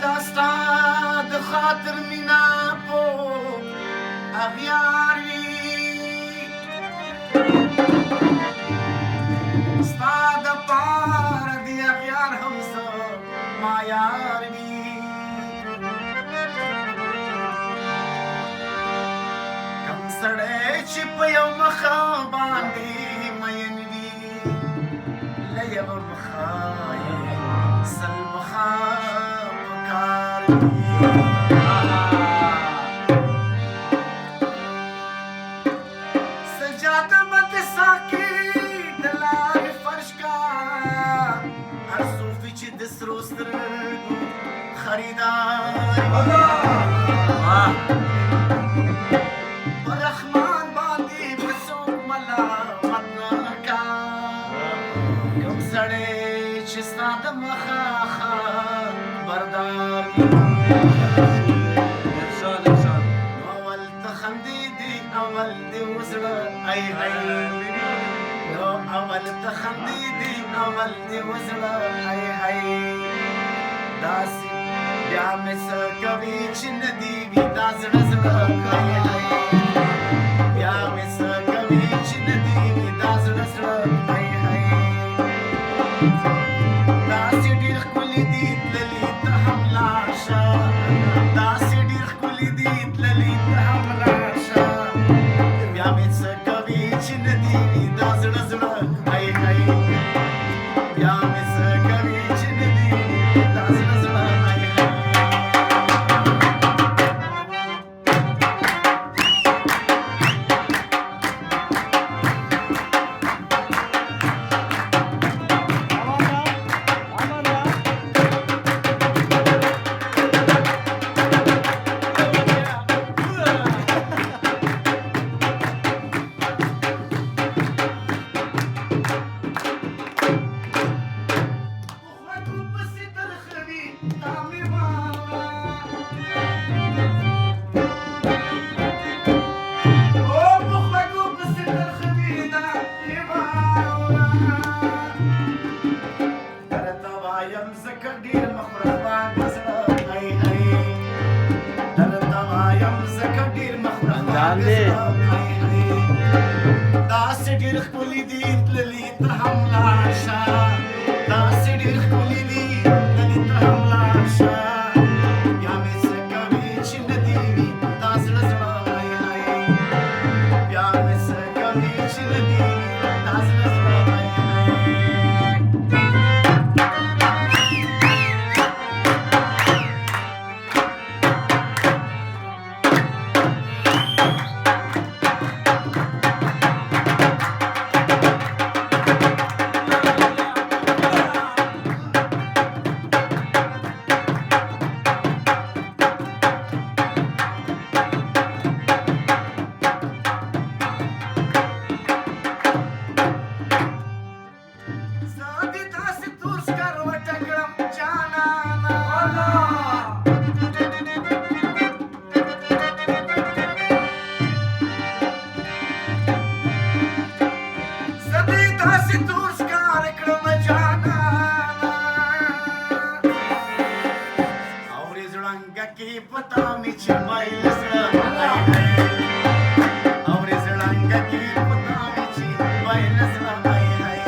داستا د خاطر مینا په اغیار وي ستا د پاره د اغیار هم زه ما یار وي کم سړی چې په یو مخه باندې مین وي له یوه مخه یې سل مخه په کار وي سجاده به د ساقي د لارې فرش کا هر صوفي چې د سرو سترګو خریدار رحمان باندې به څوک ملامت نه کا کوم سړی چې ستا د مخه بردار وي اول ته خندېدې اول دې وزړه ای ای نو اول ته خندېدې اول دې وزړه ای ای داسې بیا مې څه کوي چې نه دي وي دا زړه زړه ای ای بیا مې څه کوي چې نه دي وي دا زړه زړه ای ای داسې ډېر ښکلي دي تللي ته هم لاړ شه داسې ډېر ښکلي دي تللي ته هم لاړ شه بیا مې څه کوي چې نه دي وي دا زړه زړه ای ای بیا مې څه کوي چې نه دي وي دا زړه زړه ای ای داسې ډېر ښکلي دي تللي ته هم لاړ شه داسې ډېر ښکلي دي تللي ته هم لاړ شه بیا مې څه کوي چې نه دي وي دا زړه زړه ای ای بیا مې څه کوي چې نه دي وي دا زړه زړه ای ای پتا می چې مایل زړه ای ای اورې زړنګ کې پتا می چې مایل زړه ای ای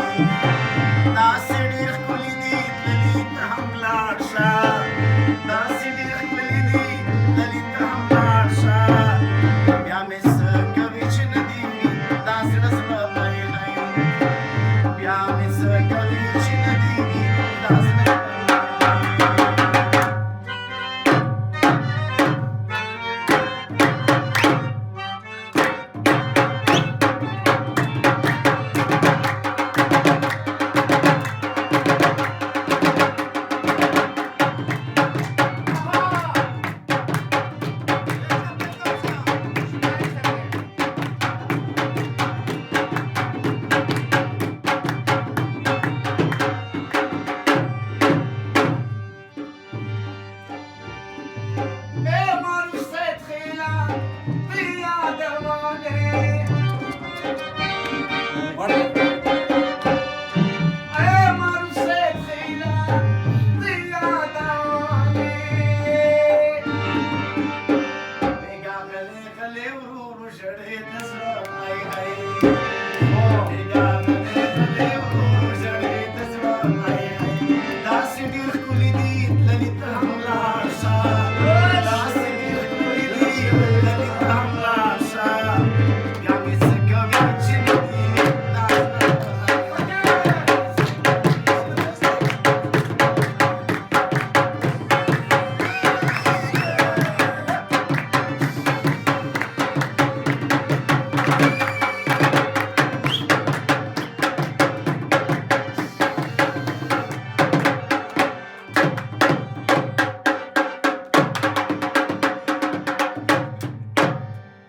داسې ډېر ښکلي دي تللي ته هم لاړ شه داسې ډېر ښکلي دي تللي ته هم لاړ شه بیا مې څه کوي چې نه دي وي دا زړه زړه ای ای بیا مې څه کوي چې نه دي وي دا زړه